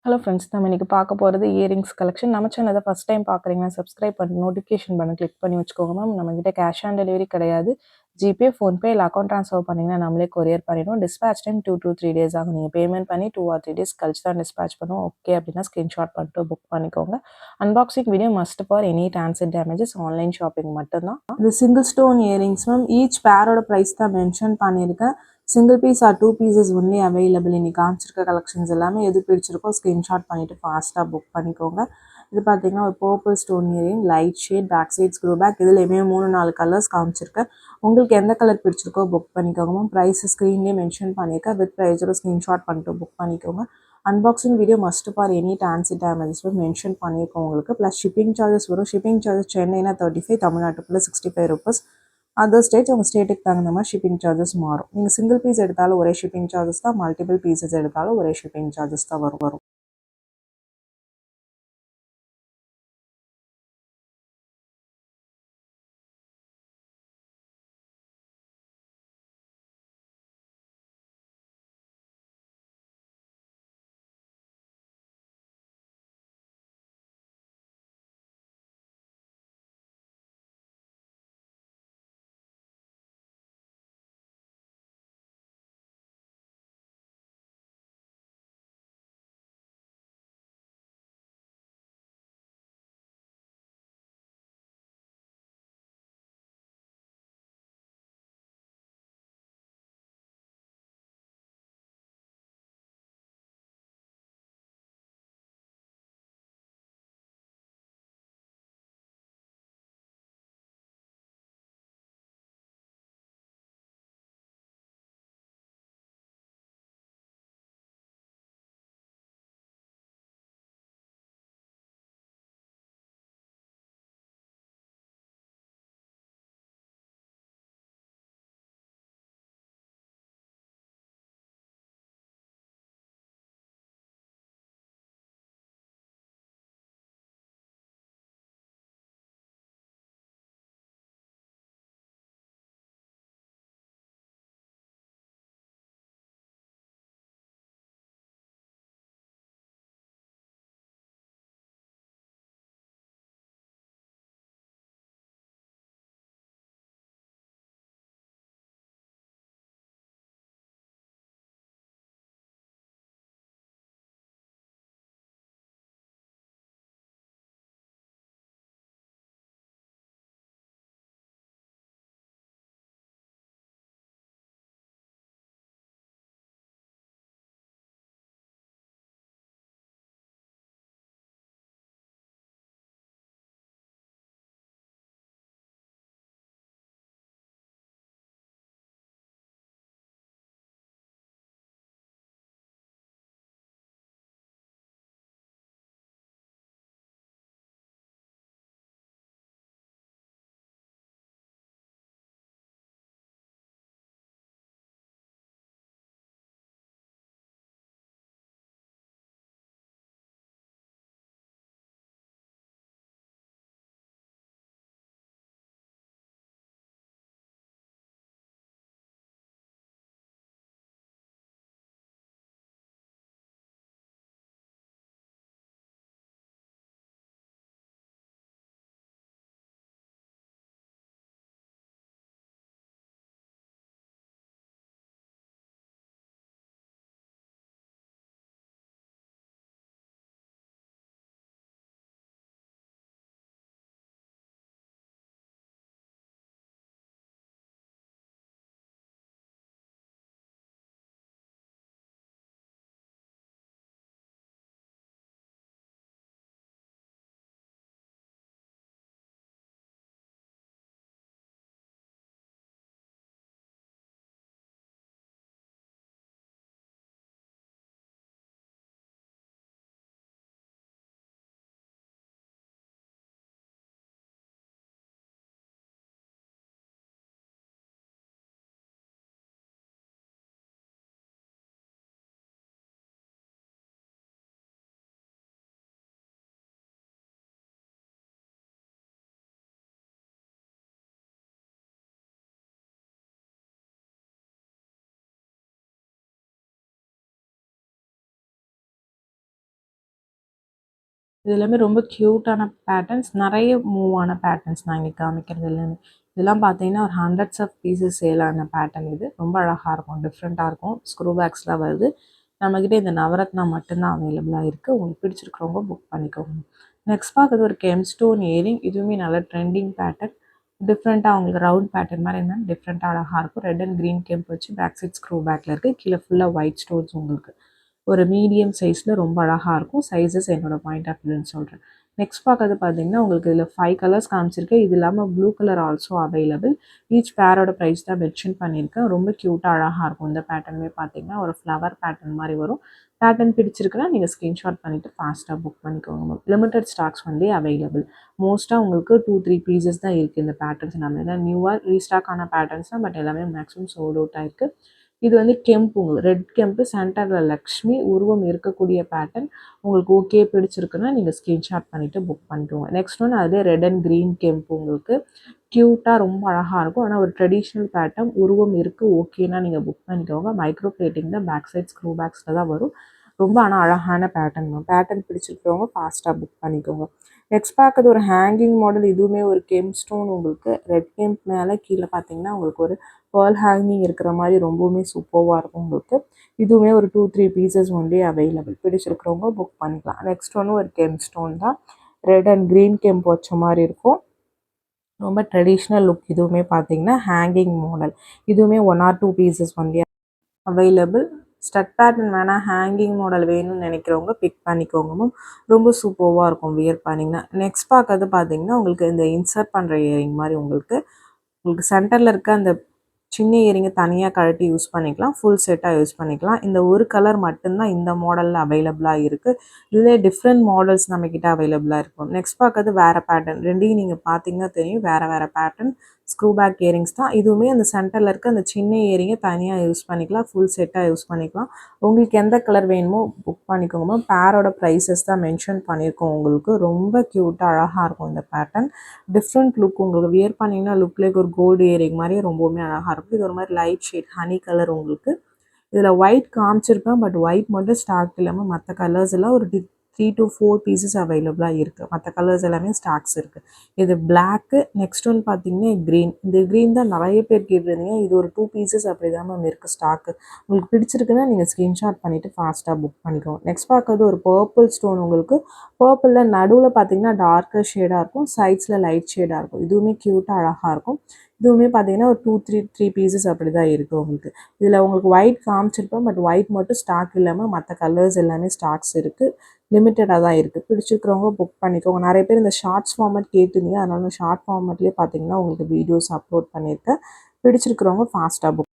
Hello friends, நம்ம இன்னைக்கு பார்க்க போறது இயரிங்ஸ் கலெக்ஷன். நம்ம சேனலை ஃபர்ஸ்ட் டைம் பார்க்குறீங்கன்னா சப்ஸ்கிரைப் பண்ணி நோட்டிஃபிகேஷன் பட்டன் கிளிக் பண்ணி வச்சுக்கோங்க மேம். நம்மகிட்ட கேஷ் ஆன் டெலிவரி கிடையாது. ஜிபே, ஃபோன்பே இல்லை அக்கௌண்ட் ட்ரான்ஸ்ஃபர் பண்ணிங்கன்னா நம்மளே கொரியர் பண்ணிடுவோம். டிஸ்பேச் டைம் 2 to 3 days ஆகும். நீங்கள் பேமெண்ட் பண்ணி 2 or 3 days கழிச்சு தான் டிஸ்பேச் பண்ணுவோம். ஓகே அப்படின்னா ஸ்க்ரீன்ஷாட் பண்ணிட்டு புக் பண்ணிக்கோங்க. Unboxing video must for any transit damages. Online shopping மட்டும்தான். இது single stone earrings ma'am. Each பேரோட ப்ரைஸ் தான் மென்ஷன் பண்ணியிருக்கேன். Single piece or 2 pieces only available. இன்னைக்கு காமிச்சிருக்க கலெக்ஷன்ஸ் எல்லாமே எது பிடிச்சிருக்கோ ஸ்க்ரீன்ஷாட் பண்ணிவிட்டு ஃபாஸ்ட்டாக புக் பண்ணிக்கோங்க. இது பார்த்தீங்கன்னா ஒரு purple stone earring, light shade, back side screw back. இதுலேயுமே 3-4 கலர்ஸ் காமிச்சிருக்கேன். உங்களுக்கு எந்த கலர் பிடிச்சிருக்கோ புக் பண்ணிக்கோங்க. ப்ரைஸ் ஸ்க்ரீன்லேயே மென்ஷன் பண்ணியிருக்கேன். வித் ப்ரைஸோட ஸ்க்ரீன்ஷாட் பண்ணிட்டு புக் பண்ணிக்கோங்க. Unboxing video must for any transit damages mention பண்ணியிருக்கோம் உங்களுக்கு. ப்ளஸ் ஷிப்பிங் சார்ஜஸ் வரும். ஷிப்பிங் சார்ஜஸ் சென்னைனா 35, தமிழ்நாட்டுக்குள்ளே 65 rupees. அதர் ஸ்டேட் உங்கள் ஸ்டேட்டுக்கு தகுந்த மாதிரி ஷிப்பிங் சார்ஜஸ் மாறும். நீங்கள் சிங்கிள் பீஸ் எடுத்தாலும் ஒரே ஷிப்பிங் சார்ஜஸ் தான், மல்டிபிள் பீசஸ் எடுத்தாலும் ஒரே ஷிப்பிங் சார்ஜஸ் தான் வரும். இது எல்லாமே ரொம்ப க்யூட்டான பேட்டர்ன்ஸ், நிறைய மூவ் ஆன பேட்டர்ன்ஸ் நான் இன்றைக்கி காமிக்கிறது எல்லாமே. இதெல்லாம் பார்த்தீங்கன்னா ஒரு ஹண்ட்ரட்ஸ் ஆஃப் பீசஸ் சேல் ஆன பேட்டர்ன். இது ரொம்ப அழகாக இருக்கும், டிஃப்ரெண்ட்டாக இருக்கும். ஸ்க்ரூ பேக்ஸ்லாம் வருது. நம்மக்கிட்ட இந்த நவரத்னா மட்டும்தான் அவைலபிளாக இருக்குது. உங்களுக்கு பிடிச்சிருக்கிறவங்க புக் பண்ணிக்கோங்க. நெக்ஸ்ட் பார்க்குறது ஒரு கெம்ஸ்டோன் இயரிங். இதுவுமே நல்ல ட்ரெண்டிங் பேட்டர்ன். டிஃப்ரெண்ட்டாக உங்களுக்கு ரவுண்ட் பேட்டர்ன் மாதிரி என்ன டிஃப்ரெண்ட்டாக அழகாக இருக்கும். ரெட் அண்ட் க்ரீன் கெம்ப் வச்சு பேக் சைட் ஸ்க்ரூ பேக்கில் இருக்குது. கீழே ஃபுல்லாக ஒயிட் ஸ்டோன்ஸ் உங்களுக்கு. ஒரு மீடியம் சைஸில் ரொம்ப அழகாக இருக்கும். சைஸஸ் என்னோடய பாயிண்ட் ஆஃப் வியூன்னு சொல்கிறேன். நெக்ஸ்ட் பார்க்கறது பார்த்தீங்கன்னா உங்களுக்கு இதில் 5 கலர்ஸ் காமிச்சிருக்கேன். இது இல்லாமல் blue colour also available. Each பேரோட ப்ரைஸ் தான் மென்ஷன் பண்ணியிருக்கேன். ரொம்ப க்யூட்டாக அழகாக இருக்கும். இந்த பேட்டர்னுமே பார்த்தீங்கன்னா ஒரு ஃப்ளவர் பேட்டர்ன் மாதிரி வரும். பேட்டர்ன் பிடிச்சிருக்குன்னா நீங்கள் ஸ்க்ரீன்ஷாட் பண்ணிவிட்டு ஃபாஸ்ட்டாக புக் பண்ணிக்கோங்க. லிமிட்டட் ஸ்டாக்ஸ் வந்து அவைலபிள். மோஸ்ட்டாக உங்களுக்கு 2-3 பீசஸ் தான் இருக்குது இந்த பேட்டர்ன்ஸ். நம்ம எல்லாம் நியூவாக ரீஸ்டாக் ஆன பேட்டர்ன்ஸ் தான், பட் எல்லாமே மேக்ஸிமம் சோல்ட் அவுட் ஆயிருக்கு. இது வந்து கெம்பு, ரெட் கெம்பு, சென்டரில் லக்ஷ்மி உருவம் இருக்கக்கூடிய பேட்டர்ன். உங்களுக்கு ஓகே பிடிச்சிருக்குன்னா நீங்கள் ஸ்க்ரீன்ஷாட் பண்ணிவிட்டு புக் பண்ணிக்கோங்க. நெக்ஸ்ட் ஒன்று அதே ரெட் அண்ட் க்ரீன் கெம்பு உங்களுக்கு க்யூட்டாக ரொம்ப அழகாக இருக்கும். ஆனால் ஒரு ட்ரெடிஷ்னல் பேட்டர்ன் உருவம் இருக்குது ஓகேனா நீங்கள் புக் பண்ணிக்கோங்க. மைக்ரோ பிளேட்டிங் தான், பேக் சைட் ஸ்க்ரூ பேக்ஸில் தான் வரும். ரொம்ப ஆனால் அழகான பேட்டர்ன் தான். பேட்டர்ன் பிடிச்சிருக்கிறவங்க ஃபாஸ்ட்டாக புக் பண்ணிக்கோங்க. நெக்ஸ்ட் பார்க்குறது ஒரு ஹேங்கிங் மாடல். இதுவுமே ஒரு கெம் ஸ்டோன் உங்களுக்கு ரெட் கெம்ப் மேலே கீழே பார்த்தீங்கன்னா உங்களுக்கு ஒரு பேர்ல் ஹேங்கிங் இருக்கிற மாதிரி ரொம்பவுமே சூப்பராக இருக்கும் உங்களுக்கு. இதுவுமே ஒரு 2-3 பீசஸ் ஒன்லி அவைலபிள். பிடிச்சிருக்கிறவங்க புக் பண்ணிக்கலாம். நெக்ஸ்ட் ஒன்று ஒரு கெம் ஸ்டோன் தான். ரெட் அண்ட் க்ரீன் கெம்ப் வச்ச மாதிரி இருக்கும். ரொம்ப ட்ரெடிஷ்னல் லுக். இதுவுமே பார்த்தீங்கன்னா ஹேங்கிங் மாடல். இதுவுமே 1 or 2 pieces only available. Stud pattern வேணால் ஹேங்கிங் மாடல் வேணும்னு நினைக்கிறவங்க பிக் பண்ணிக்கோங்க. ரொம்ப சூப்பராக இருக்கும் வியர் பண்ணிங்கன்னா. நெக்ஸ்ட் பார்க்கறது பார்த்தீங்கன்னா உங்களுக்கு இந்த இன்சர்ட் பண்ணுற இயரிங் மாதிரி உங்களுக்கு சென்டரில் இருக்க அந்த சின்ன இயரிங்கை தனியாக கழட்டி யூஸ் பண்ணிக்கலாம். ஃபுல் செட்டாக யூஸ் பண்ணிக்கலாம். இந்த ஒரு கலர் மட்டும்தான் இந்த மாடலில் அவைலபிளாக இருக்குது. இதில் டிஃப்ரெண்ட் மாடல்ஸ் நம்மக்கிட்ட அவைலபிளாக இருக்கும். நெக்ஸ்ட் பார்க்கறது வேறு பேட்டர்ன். ரெண்டையும் நீங்கள் பார்த்தீங்கன்னா தெரியும், வேறு வேறு பேட்டர்ன். ஸ்க்ரூ பேக் இயரிங்ஸ் தான். இதுவுமே அந்த சென்டரில் இருக்க அந்த சின்ன இயரிங்கை தனியாக யூஸ் பண்ணிக்கலாம். ஃபுல் செட்டாக யூஸ் பண்ணிக்கலாம். உங்களுக்கு எந்த கலர் வேணுமோ புக் பண்ணிக்கோங்க. பேரோட ப்ரைஸஸ் தான் மென்ஷன் பண்ணியிருக்கோம் உங்களுக்கு. ரொம்ப க்யூட்டாக அழகாக இருக்கும் இந்த பேட்டர்ன். டிஃப்ரெண்ட் லுக் உங்களுக்கு வியர் பண்ணிங்கன்னா லுக் லைக் ஒரு கோல்டு இயரிங் மாதிரியே ரொம்பவுமே அழகாக இருக்கும். இது ஒரு மாதிரி லைட் ஷேட் ஹனி கலர் உங்களுக்கு. இதில் ஒயிட் காமிச்சிருப்பேன், பட் ஒயிட் மட்டும் ஸ்டாக் இல்லாமல் மற்ற கலர்ஸ் எல்லாம் ஒரு 3 to 4 பீசஸ் அவைலபிளாக இருக்குது. மற்ற கலர்ஸ் எல்லாமே ஸ்டாக்ஸ் இருக்குது. இது பிளாக்கு. நெக்ஸ்ட் ஒன்று பார்த்தீங்கன்னா க்ரீன். இந்த க்ரீன் தான் நிறைய பேர் கேட்டிருந்தீங்க. இது ஒரு 2 பீசஸ் அப்படி தான் மேம் இருக்குது ஸ்டாக்கு. உங்களுக்கு பிடிச்சிருக்குன்னா நீங்கள் ஸ்க்ரீன்ஷாட் பண்ணிவிட்டு ஃபாஸ்ட்டாக புக் பண்ணிக்கோங்க. நெக்ஸ்ட் பார்க்கறது ஒரு பர்பிள் ஸ்டோன் உங்களுக்கு. பர்பிளில் நடுவில் பார்த்தீங்கன்னா டார்க்கர் ஷேடாக இருக்கும், சைட்ஸில் லைட் ஷேடாக இருக்கும். இதுவுமே க்யூட்டாக அழகாக இருக்கும். இதுவுமே பார்த்தீங்கன்னா ஒரு 2-3 பீசஸ் அப்படி தான் இருக்குது உங்களுக்கு. இதில் உங்களுக்கு ஒயிட் காமிச்சிருப்போம், பட் ஒயிட் மட்டும் ஸ்டாக் இல்லாமல் மற்ற கலர்ஸ் எல்லாமே ஸ்டாக்ஸ் இருக்குது. லிமிட்டடாக தான் இருக்குது. பிடிச்சிருக்கிறவங்க புக் பண்ணிக்கோங்க. நிறைய பேர் இந்த ஷார்ட்ஸ் ஃபார்மேட் கேட்டிருந்தீங்க, அதனால ஷார்ட் ஃபார்மேட்லேயே பார்த்தீங்கன்னா உங்களுக்கு வீடியோஸ் அப்லோட் பண்ணியிருக்கேன். பிடிச்சிருக்கிறவங்க ஃபாஸ்ட்டாக புக்